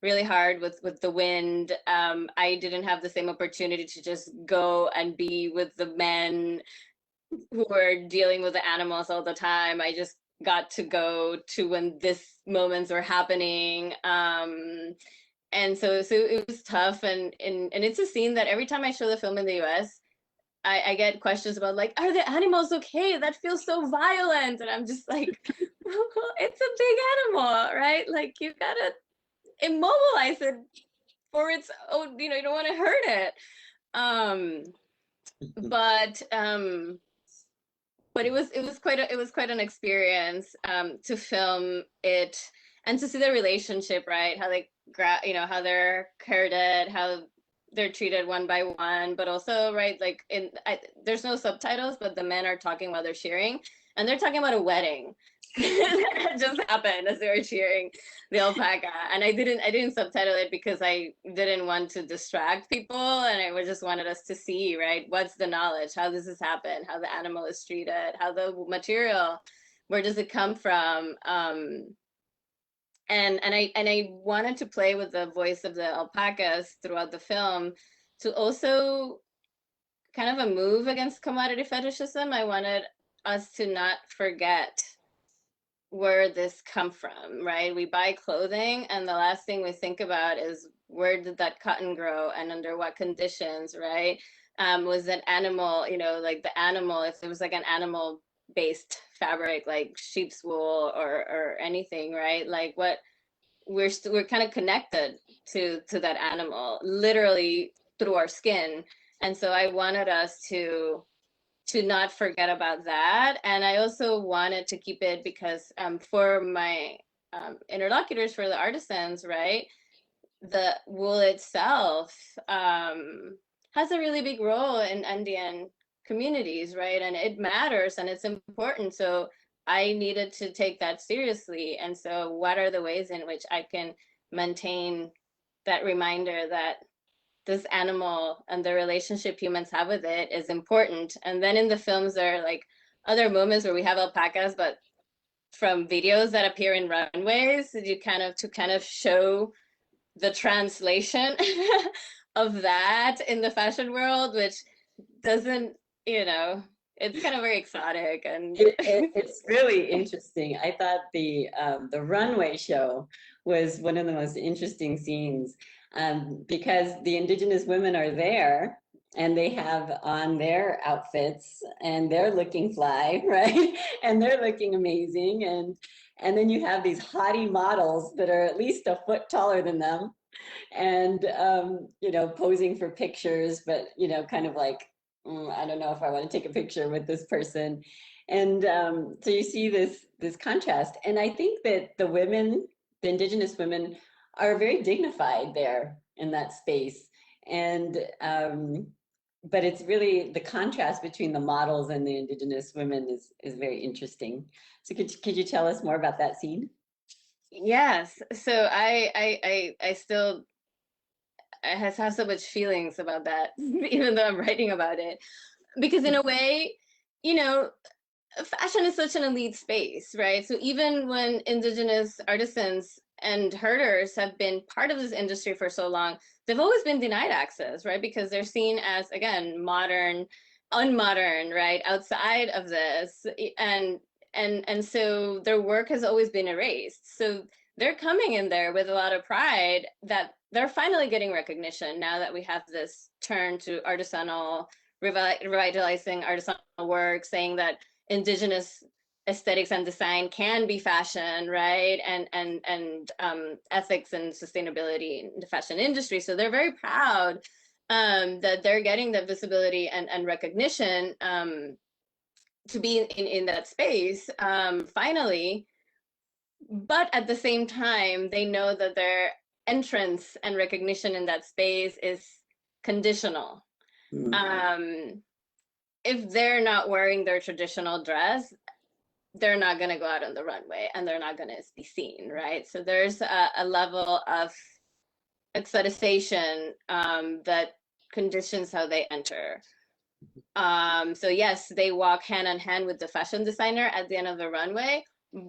Speaker 2: really hard with the wind. I didn't have the same opportunity to just go and be with the men who were dealing with the animals all the time. I just got to go to when this moments were happening. And so it was tough, and it's a scene that every time I show the film in the US, I get questions about, like, are the animals okay? That feels so violent. And I'm just like, it's a big animal, right? Like, you gotta immobilize it for its own, you don't want to hurt it. But it was quite an experience to film it and to see the relationship, right? How they how they're herded, how they're treated one by one, but also, right, like there's no subtitles, but the men are talking while they're cheering, and they're talking about a wedding that just happened as they were cheering the alpaca. And I didn't subtitle it because I didn't want to distract people, and I just wanted us to see, right, what's the knowledge, how does this happen, how the animal is treated, how the material, where does it come from. And I wanted to play with the voice of the alpacas throughout the film to also kind of a move against commodity fetishism. I wanted us to not forget where this come from, right? We buy clothing, and the last thing we think about is, where did that cotton grow and under what conditions, right? Was that animal, like the animal, if it was like an animal based fabric like sheep's wool or anything, right? Like we're kind of connected to that animal literally through our skin. And so I wanted us to not forget about that. And I also wanted to keep it because for my interlocutors, for the artisans, right, the wool itself has a really big role in Andean communities, right? And it matters and it's important. So I needed to take that seriously. And so what are the ways in which I can maintain that reminder that this animal and the relationship humans have with it is important? And then in the films, there are like other moments where we have alpacas, but from videos that appear in runways, to kind of show the translation of that in the fashion world, which doesn't, it's kind of very exotic. And
Speaker 1: it's really interesting. I thought the runway show was one of the most interesting scenes because the Indigenous women are there and they have on their outfits and they're looking fly, right? And they're looking amazing. And then you have these haughty models that are at least a foot taller than them and, posing for pictures, but, kind of like, I don't know if I want to take a picture with this person. And so you see this contrast. And I think that the Indigenous women are very dignified there in that space. And but it's really the contrast between the models and the Indigenous women is very interesting. So could you tell us more about that scene?
Speaker 2: Yes. So I still have so much feelings about that, even though I'm writing about it, because in a way, fashion is such an elite space, right? So even when Indigenous artisans and herders have been part of this industry for so long, they've always been denied access, right? Because they're seen as, again, modern, unmodern, right? Outside of this. And so their work has always been erased. So they're coming in there with a lot of pride that they're finally getting recognition now that we have this turn to artisanal, revitalizing artisanal work, saying that Indigenous aesthetics and design can be fashion, right? And ethics and sustainability in the fashion industry. So they're very proud that they're getting the visibility and recognition to be in that space finally. But at the same time, they know that their entrance and recognition in that space is conditional. Mm-hmm. If they're not wearing their traditional dress, they're not going to go out on the runway and they're not going to be seen, right? So there's a level of exotization that conditions how they enter. So yes, they walk hand in hand with the fashion designer at the end of the runway,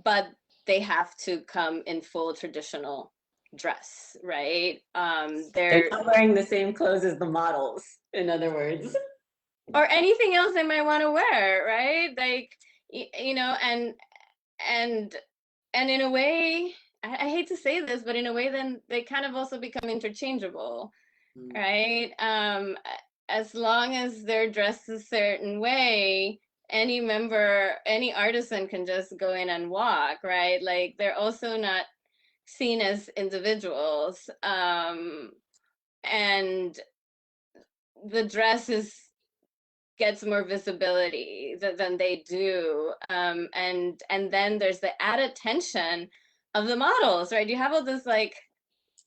Speaker 2: but they have to come in full traditional dress, right?
Speaker 1: They're not wearing the same clothes as the models, in other words.
Speaker 2: Or anything else they might want to wear, right? Like, and and in a way, I hate to say this, but in a way, then they kind of also become interchangeable, right? As long as they're dressed a certain way, any member, any artisan can just go in and walk, right? Like they're also not seen as individuals, and the dress gets more visibility than they do, and then there's the added tension of the models, right? You have all this like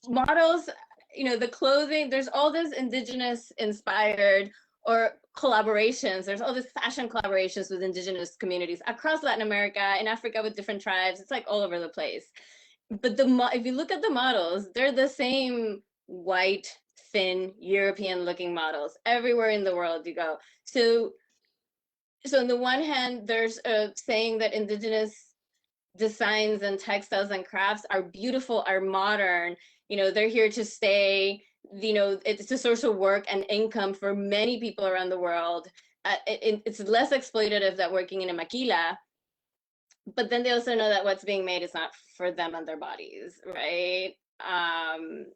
Speaker 2: models, you know, the clothing, there's all this indigenous inspired or collaborations, there's all this fashion collaborations with indigenous communities across Latin America, in Africa with different tribes, it's like all over the place. But if you look at the models, they're the same white, thin, European looking models everywhere in the world you go. So on the one hand, there's a saying that indigenous designs and textiles and crafts are beautiful, are modern, you know, they're here to stay, you know, it's a source of work and income for many people around the world. It's less exploitative than working in a maquila, but then they also know that what's being made is not for them and their bodies, right?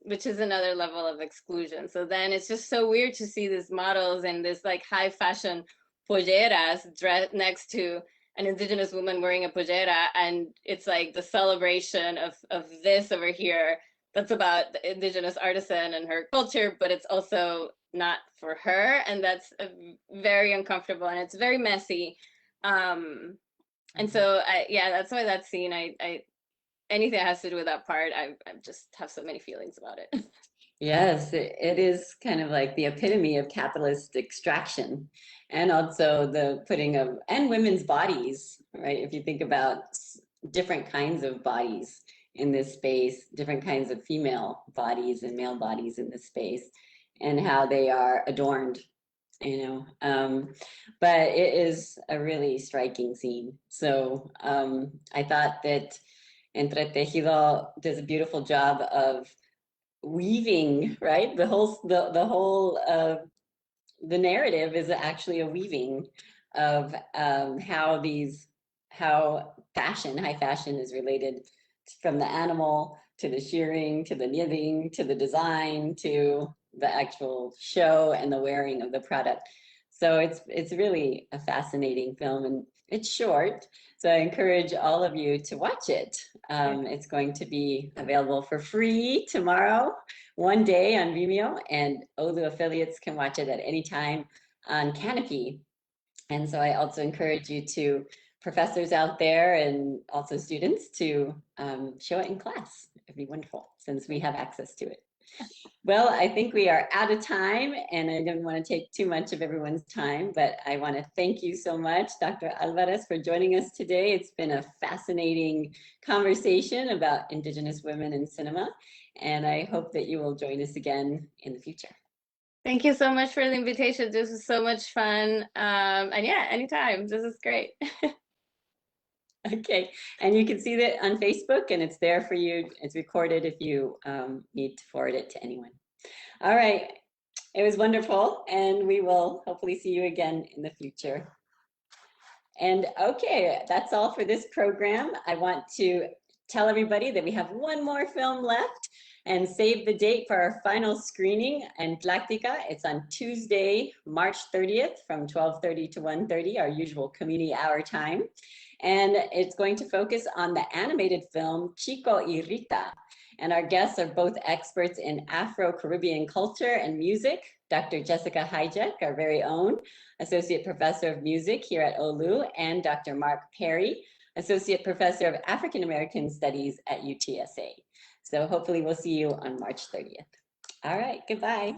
Speaker 2: Which is another level of exclusion. So then it's just so weird to see these models and this like high fashion polleras dressed next to an indigenous woman wearing a pollera, and it's like the celebration of this over here that's about the indigenous artisan and her culture, but it's also not for her, and that's very uncomfortable and it's very messy. And so yeah, that's why that scene, I anything that has to do with that part, I just have so many feelings about it.
Speaker 1: Yes, it is kind of like the epitome of capitalist extraction, and also the putting of, and women's bodies, right? If you think about different kinds of bodies in this space, different kinds of female bodies and male bodies in this space, and how they are adorned, you know. But it is a really striking scene. So I thought that Entretejido does a beautiful job of weaving, right? The whole the narrative is actually a weaving of how high fashion is related from the animal to the shearing to the knitting to the design to the actual show and the wearing of the product. So it's really a fascinating film, and it's short. So I encourage all of you to watch it. It's going to be available for free tomorrow, one day on Vimeo, and Olu affiliates can watch it at any time on Canopy. And so I also encourage you to, professors out there and also students, to show it in class. It'd be wonderful since we have access to it. Well, I think we are out of time, and I didn't want to take too much of everyone's time, but I want to thank you so much, Dr. Alvarez, for joining us today. It's been a fascinating conversation about Indigenous women in cinema, and I hope that you will join us again in the future.
Speaker 2: Thank you so much for the invitation. This was so much fun. And yeah, anytime. This is great.
Speaker 1: Okay, and you can see that on Facebook, and it's there for you. It's recorded if you need to forward it to anyone. All right, it was wonderful, and we will hopefully see you again in the future. And okay, that's all for this program. I want to tell everybody that we have one more film left, and save the date for our final screening in Plática. It's on Tuesday, March 30th from 12:30 to 1:30, our usual community hour time. And it's going to focus on the animated film Chico y Rita. And our guests are both experts in Afro-Caribbean culture and music. Dr. Jessica Hajek, our very own Associate Professor of Music here at OLU, and Dr. Mark Perry, Associate Professor of African American Studies at UTSA. So hopefully we'll see you on March 30th. All right, goodbye.